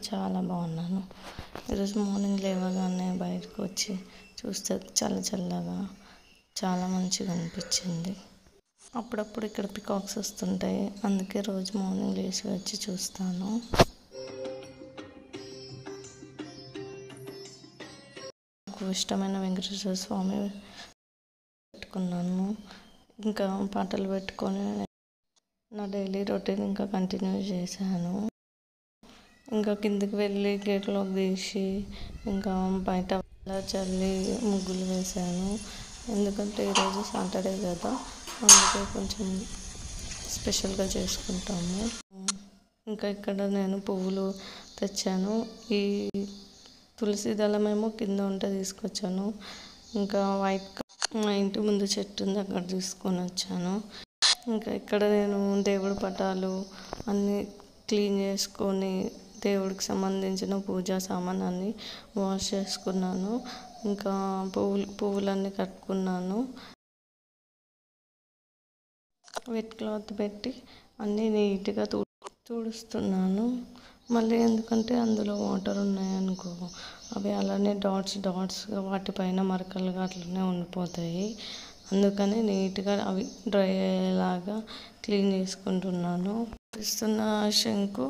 చాలా బాగున్నాను. ఈరోజు మార్నింగ్ లేవగానే బయటకు వచ్చి చూస్తే చల్లగా చాలా మంచిగా అనిపించింది. అప్పుడప్పుడు ఇక్కడ పికాక్స్ వస్తుంటాయి, అందుకే రోజు మార్నింగ్ లేచి వచ్చి చూస్తాను. నాకు ఇష్టమైన వెంకటేశ్వర స్వామి పెట్టుకున్నాను. ఇంకా పాటలు పెట్టుకొని నా డైలీ రొటీన్ ఇంకా కంటిన్యూ చేశాను. ఇంకా కిందికి వెళ్ళి గేట్ లాక్ తీసి ఇంకా బయట చల్లి ముగ్గులు వేశాను. ఎందుకంటే ఈరోజు సాటర్డే కదా, అందుకే కొంచెం స్పెషల్గా చేసుకుంటాము. ఇంకా ఇక్కడ నేను పువ్వులు తెచ్చాను. ఈ తులసి దళమేమో కింద ఉంటే తీసుకొచ్చాను. ఇంకా మా ఇంటి ముందు చెట్టు ఉంది, అక్కడ తీసుకొని వచ్చాను. ఇంకా ఇక్కడ నేను దేవుడి పటాలు అన్నీ క్లీన్ చేసుకొని దేవుడికి సంబంధించిన పూజా సామాన్ అన్నీ వాష్ చేసుకున్నాను. ఇంకా పువ్వులన్నీ కట్టుకున్నాను. వెట్ క్లాత్ పెట్టి అన్నీ నీట్గా తుడుస్తున్నాను. మళ్ళీ ఎందుకంటే అందులో వాటర్ ఉన్నాయనుకో, అవి అలానే డాట్స్గా వాటిపైన మరకలుగా అట్లనే ఉండిపోతాయి. అందుకని నీట్గా అవి డ్రై అయ్యేలాగా క్లీన్ చేసుకుంటున్నాను. ఇస్తున్న శంకు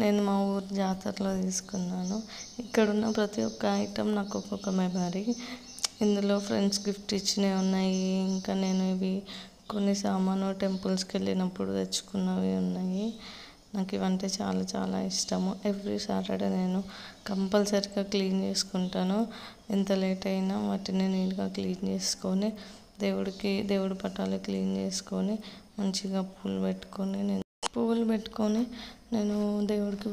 నేను మా ఊరు జాతరలో తీసుకున్నాను. ఇక్కడున్న ప్రతి ఒక్క ఐటెం నాకు ఒక్కొక్క మెమరీ. ఇందులో ఫ్రెండ్స్ గిఫ్ట్ ఇచ్చినవి ఉన్నాయి. ఇంకా నేను ఇవి కొన్ని సామాను టెంపుల్స్కి వెళ్ళినప్పుడు తెచ్చుకున్నవి ఉన్నాయి. నాకు ఇవంటే చాలా ఇష్టము. ఎవ్రీ సాటర్డే నేను కంపల్సరీగా క్లీన్ చేసుకుంటాను. ఎంత లేట్ అయినా వాటిని నీట్గా క్లీన్ చేసుకొని దేవుడి పటాలు క్లీన్ చేసుకొని మంచిగా పువ్వులు పెట్టుకొని నేను దేవుడికి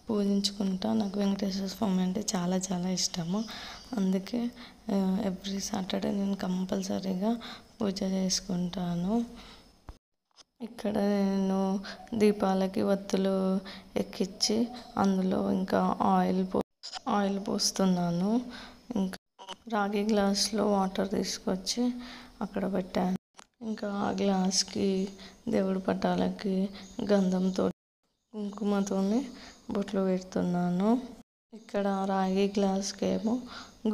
పూజించుకుంటా. నాకు వెంకటేశ్వర స్వామి అంటే చాలా ఇష్టము. అందుకే ఎవ్రీ సాటర్డే నేను కంపల్సరీగా పూజ చేసుకుంటాను. ఇక్కడ నేను దీపాలకి వత్తులు ఎక్కించి అందులో ఇంకా ఆయిల్ పోస్తున్నాను. ఇంకా రాగి గ్లాస్లో వాటర్ తీసుకొచ్చి అక్కడ పెట్టాను. ఇంకా ఆ గ్లాస్కి దేవుడి పటాలకి గంధంతో కుంకుమతోని బొట్లు పెడుతున్నాను. ఇక్కడ రాగి గ్లాస్కి ఏమో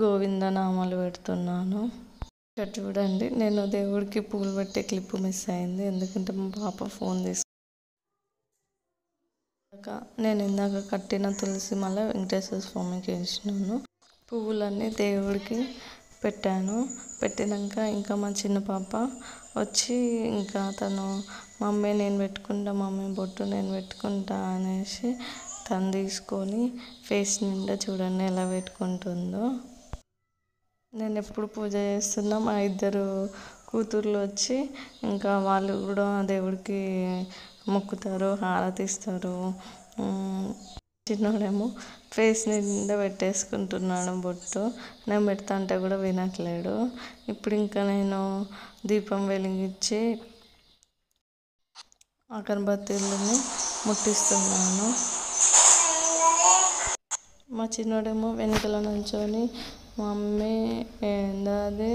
గోవిందనామాలు పెడుతున్నాను. ఇక్కడ చూడండి, నేను దేవుడికి పూలు పెట్టే క్లిప్ మిస్ అయింది. ఎందుకంటే మా పాప ఫోన్ నేను ఇందాక కట్టిన తులసి మాల వెంకటేశ్వర స్వామికి వేసినాను. పువ్వులన్నీ దేవుడికి పెట్టాను. పెట్టినాక ఇంకా మా చిన్న పాప వచ్చి ఇంకా తను మమ్మీ బొట్టు నేను పెట్టుకుంటా అనేసి తను తీసుకొని ఫేస్ నిండా చూడండి ఎలా పెట్టుకుంటుందో. నేను ఎప్పుడు పూజ చేస్తున్నా మా ఇద్దరు కూతుర్లు వచ్చి ఇంకా వాళ్ళు కూడా దేవుడికి మొక్కుతారు, హారతి ఇస్తారు. చిన్నోడేమో ఫేస్ నిండా పెట్టేసుకుంటున్నాడు బొట్టు. నేను పెడతా అంటే కూడా వినట్లేడు. ఇప్పుడు ఇంకా నేను దీపం వెలిగించి అగరబత్తీలని ముట్టిస్తున్నాను. మా చిన్నోడేమో వెనకల నుంచొని మమ్మీ ఏందది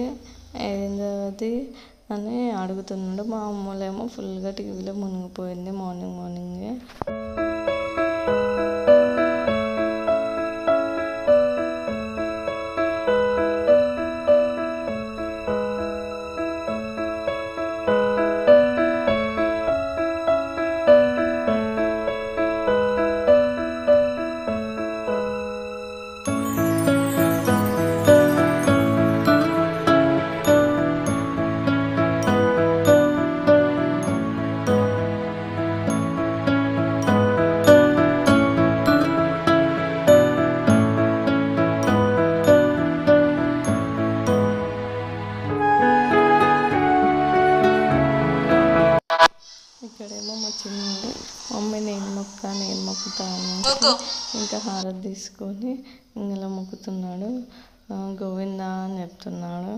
అని అడుగుతున్నాడు. మా అమ్మలేమో ఫుల్గా టీవీలో మునిగిపోయింది మార్నింగే. ఇక్కడేమో మా చిన్నోడు మమ్మీ నేను మొక్కుతా అనేసి ఇంకా హారతి తీసుకొని ఇందులో మొక్కుతున్నాడు. గోవిందా అని చెప్తున్నాడు.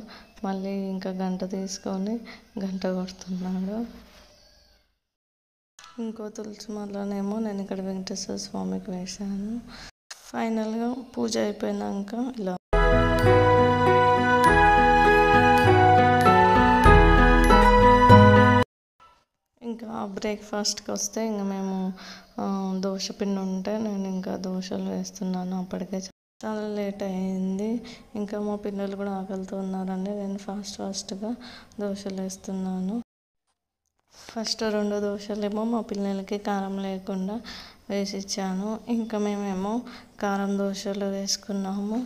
మళ్ళీ ఇంకా గంట తీసుకొని గంట కొడుతున్నాడు. ఇంకో తులసి మాలనేమో నేను ఇక్కడ వెంకటేశ్వర స్వామికి వేశాను. ఫైనల్గా పూజ అయిపోయినాక ఇలా ఇంకా బ్రేక్ఫాస్ట్కి వస్తే ఇంకా మేము దోశ పిండి ఉంటే నేను ఇంకా దోశలు వేస్తున్నాను. అప్పటికే చాలా లేట్ అయింది. ఇంకా మా పిల్లలు కూడా ఆకలితో ఉన్నారండి. నేను ఫాస్ట్గా దోశలు వేస్తున్నాను. ఫస్ట్ 2 దోశలేమో మా పిల్లలకి కారం లేకుండా వేసి ఇచ్చాను. ఇంకా మేమేమో కారం దోశలు వేసుకున్నాము.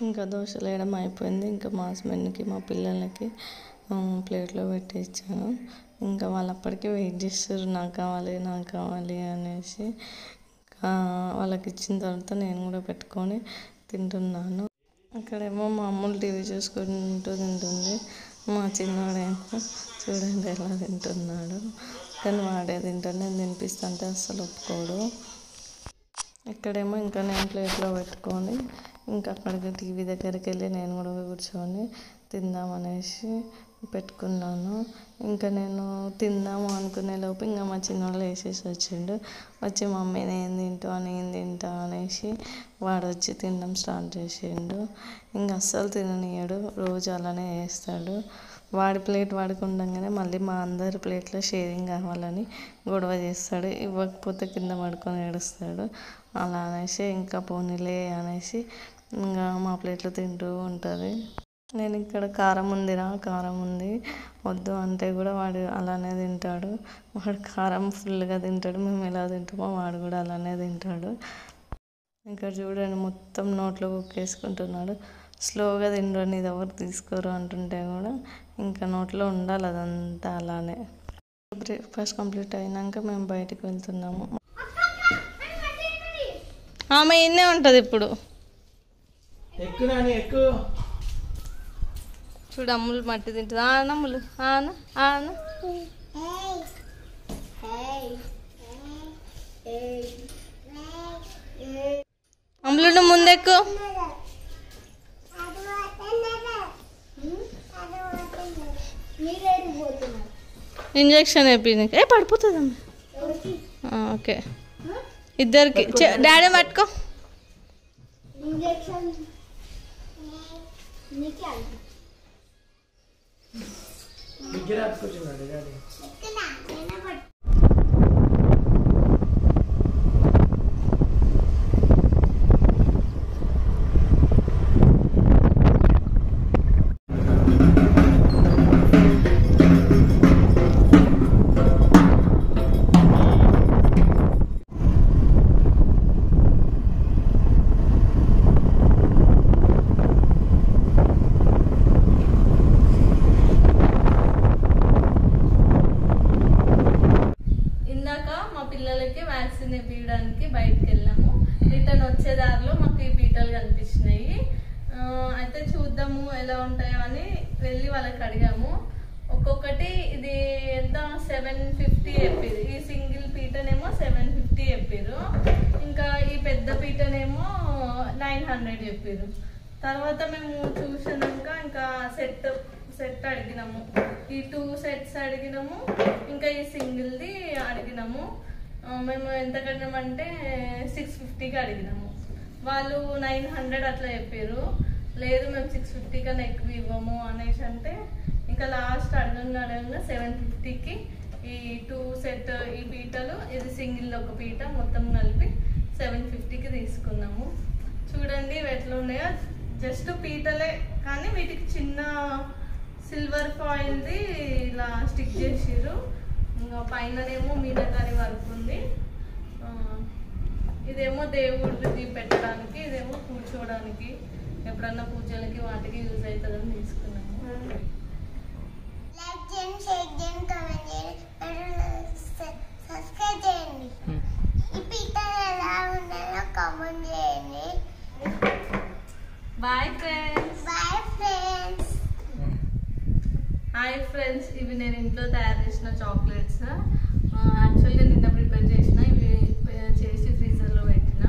ఇంకా దోశలు వేయడం అయిపోయింది. ఇంకా మా హస్బెండ్కి మా పిల్లలకి ప్లేట్లో పెట్టి ఇచ్చాను. ఇంకా వాళ్ళు అప్పటికే వెయిట్ చేస్తారు నాకు కావాలి అనేసి. వాళ్ళకి ఇచ్చిన తర్వాత నేను కూడా పెట్టుకొని తింటున్నాను. అక్కడేమో మా అమ్ములు టీవీ చూసుకుంటూ తింటుంది. మా చిన్నవాడేమో చూడండి ఎలా తింటున్నాడు. కానీ వాడే తింటాడు, నేను తినిపిస్తుంటే అస్సలు ఒప్పుకోడు. ఇక్కడేమో ఇంకా నేను ప్లేట్లో పెట్టుకొని ఇంకా అక్కడికి టీవీ దగ్గరికి వెళ్ళి నేను కూడా కూర్చొని తిందామనేసి పెట్టుకున్నాను. ఇంకా నేను తిందాము అనుకునే లోపు ఇంకా మా చిన్నవాళ్ళు వేసేసి వచ్చిండు. వచ్చి మమ్మీ నేను తింటా అనేసి వాడు వచ్చి తినడం స్టార్ట్ చేసిండు. ఇంకా అస్సలు తిననీయడు, రోజు అలానే వేస్తాడు. వాడి ప్లేట్ వాడికి ఉండగానే మళ్ళీ మా అందరి ప్లేట్లో షేరింగ్ కావాలని గొడవ చేస్తాడు. ఇవ్వకపోతే కింద పడుకొని ఏడుస్తాడు. అలా అనేసి ఇంకా పోనీలే అనేసి ఇంకా మా ప్లేట్లో తింటూ ఉంటుంది. నేను ఇక్కడ కారం ఉంది వద్దు అంటే కూడా వాడు అలానే తింటాడు. వాడు కారం ఫుల్గా తింటాడు. మేము ఎలా తింటామో వాడు కూడా అలానే తింటాడు. ఇక్కడ చూడండి మొత్తం నోట్లో కుక్కేసుకుంటున్నాడు. స్లోగా తింటాడు, ఇది ఎవరు తీసుకోరు అంటుంటే కూడా ఇంకా నోట్లో ఉండాలి అదంతా అలానే. బ్రేక్ఫాస్ట్ కంప్లీట్ అయినాక మేము బయటికి వెళ్తున్నాము. ఆమె ఇన్నే ఉంటుంది ఇప్పుడు. చూడు అమ్ములు మట్టి తింటుంది. అమ్ములు అమ్ములు నువ్వు ముందెక్కు. ఇంజక్షన్ వేయింది. పడిపోతుందమ్మా. ఓకే ఇద్దరికి డాడీ పట్టుకో. వ్యాక్సిన్ వేయడానికి బయటకు వెళ్ళాము. రిటర్న్ వచ్చే దారిలో మాకు ఈ పీటలు కనిపించినాయి. అయితే చూద్దాము ఎలా ఉంటాయో అని వెళ్ళి వాళ్ళకి అడిగాము. ఒక్కొక్కటి ఇది ఎంత 750 చెప్పారు. ఈ సింగిల్ పీటనేమో 750 చెప్పారు. ఇంకా ఈ పెద్ద పీటనేమో 900 చెప్పారు. తర్వాత మేము చూసినాక ఇంకా సెట్ అడిగినాము. ఈ 2 సెట్స్ అడిగినాము, ఇంకా ఈ సింగిల్ది అడిగినాము. మేము ఎంత కట్టినామంటే 650కి అడిగినాము. వాళ్ళు 900 అట్లా చెప్పారు. లేదు మేము 650 కన్నా ఎక్కువ ఇవ్వము అనేసి అంటే ఇంకా లాస్ట్ అడగంగా 750కి ఈ 2 సెట్ ఈ పీటలు, ఇది సింగిల్ ఒక పీట మొత్తం కలిపి 750కి తీసుకున్నాము. చూడండి ఎట్లా ఉన్నాయో. జస్ట్ పీటలే కానీ వీటికి చిన్న సిల్వర్ ఫాయిల్ది ఇలా స్టిక్ చేసిర్రు. ఇంకా పైననేమో మీనాకారి వర్క్ ఉంది. ఇదేమో దేవుడికి పెట్టడానికి, ఇదేమో కూర్చోడానికి, ఎప్పుడన్నా పూజలకి వాటికి యూజ్ అవుతుందని తీసుకున్నాము. Bye friends. హాయ్ ఫ్రెండ్స్, ఇవి నేను ఇంట్లో తయారు చేసిన చాక్లెట్స్. యాక్చువల్గా నిన్న ప్రిపేర్ చేసిన, ఇవి చేసి ఫ్రీజర్లో పెట్టిన.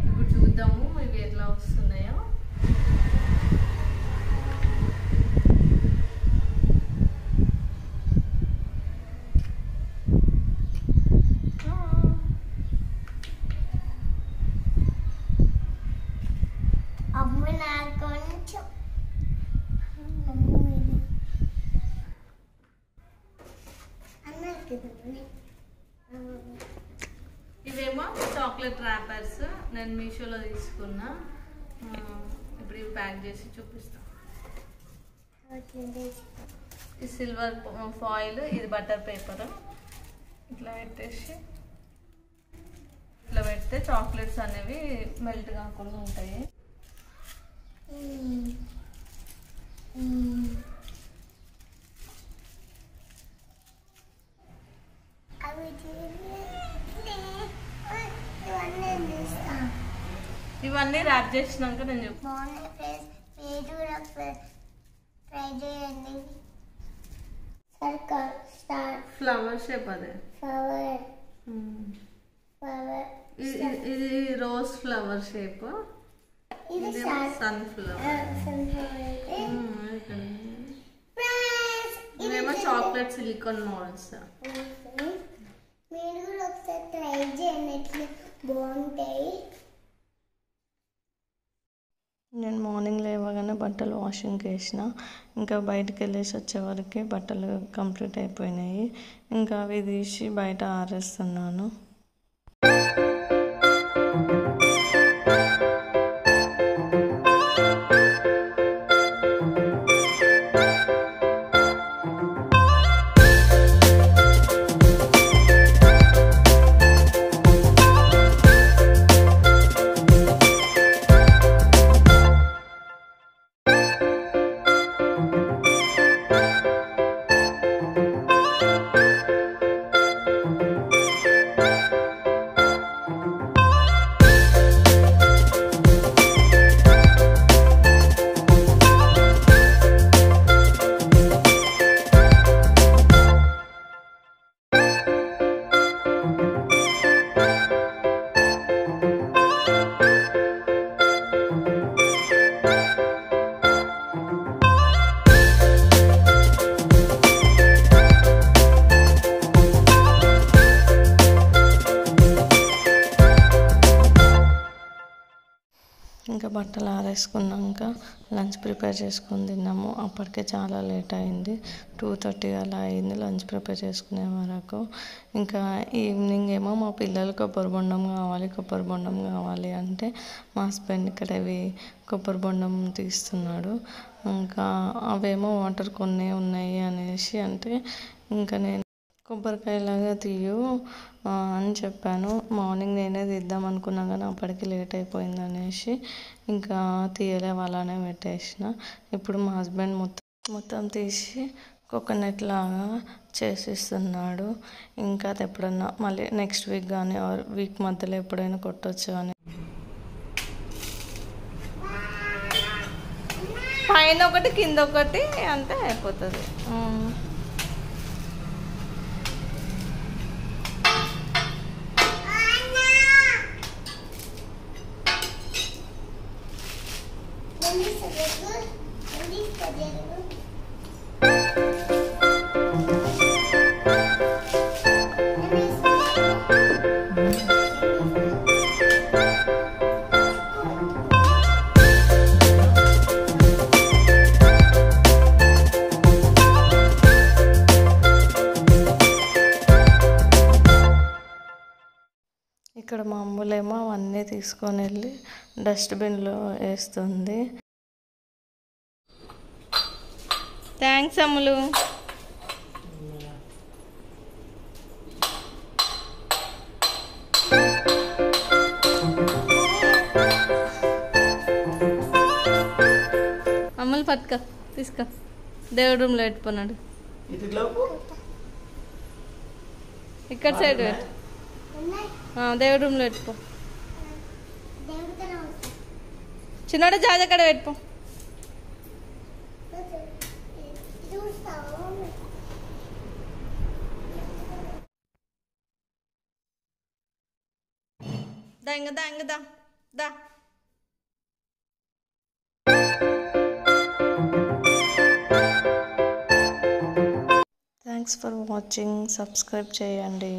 ఇప్పుడు చూద్దాము ఇవి ఎట్లా వస్తున్నాయో. ఇవేమో చాక్లెట్ ర్యాపర్స్ నేను మీషోలో తీసుకున్నా. ఇప్పుడు ఇవి ప్యాక్ చేసి చూపిస్తాను. ఇది సిల్వర్ ఫాయిల్, ఇది బటర్ పేపర్. ఇట్లా పెట్టేసి ఇట్లా పెడితే చాక్లెట్స్ అనేవి మెల్ట్ కాకుండా ఉంటాయి. ఇవన్నీ ర్యాప్ చేసినాక నేను చెప్తాను. ఫ్లవర్ షేప్, అదే ఇది rose flower shape, sunflower. ఇవేమో చాక్లెట్ సిలికాన్ మోల్డ్స్. మీరు కూడా ఒకసారి ట్రై చేయండి, బాగుంటాయి. నేను మార్నింగ్ లేవగానే బట్టలు వాషింగ్కి వేసిన. ఇంకా బయటకు వెళ్ళేసి వచ్చేవరకు బట్టలు కంప్లీట్ అయిపోయినాయి. ఇంకా అవి తీసి బయట ఆరేస్తున్నాను. ఇంకా బట్టలు ఆరేసుకున్నాక లంచ్ ప్రిపేర్ చేసుకొని తిన్నాము. అప్పటికే చాలా లేట్ అయింది, 2:30 అలా అయింది లంచ్ ప్రిపేర్ చేసుకునే వరకు. ఇంకా ఈవినింగ్ ఏమో మా పిల్లలు కొబ్బరి బొండం కావాలి అంటే మా హస్బెండ్ ఇక్కడ కొబ్బరి బొండం తీస్తున్నాడు. ఇంకా అవేమో వాటర్ కొన్ని ఉన్నాయి అనేసి అంటే ఇంకా నేను కొబ్బరికాయలాగా తీయు అని చెప్పాను. మార్నింగ్ నేనే తీద్దాం అనుకున్నా కానీ అప్పటికి లేట్ అయిపోయింది అనేసి ఇంకా తీయలే, అలానే పెట్టేసిన. ఇప్పుడు మా హస్బెండ్ మొత్తం తీసి కోకోనట్ లాగా చేసిస్తున్నాడు. ఇంకా అది ఎప్పుడన్నా మళ్ళీ నెక్స్ట్ వీక్ కానీ వీక్ మధ్యలో ఎప్పుడైనా కొట్టవచ్చు అని. పైన ఒకటి కింద ఒకటి అంటే అయిపోతుంది. ఇక్కడ మా అమ్ములేమో అవన్నీ తీసుకొని వెళ్ళి డస్ట్బిన్లో వేస్తుంది. థ్యాంక్స్ అమ్ములు. అమ్ములు పట్టుక తీసుకో, దేవుడి రూమ్లో పెట్టుకున్నాడు. ఇక్కడ సైడ్ పెట్టు, దేవుడి రూమ్లో పెట్టుకో. చిన్నోడు జాజ కడ పెట్టుకో. దా ఇంక దా ఇంక దా దా థ్యాంక్స్ ఫర్ వాచింగ్. సబ్స్క్రైబ్ చేయండి.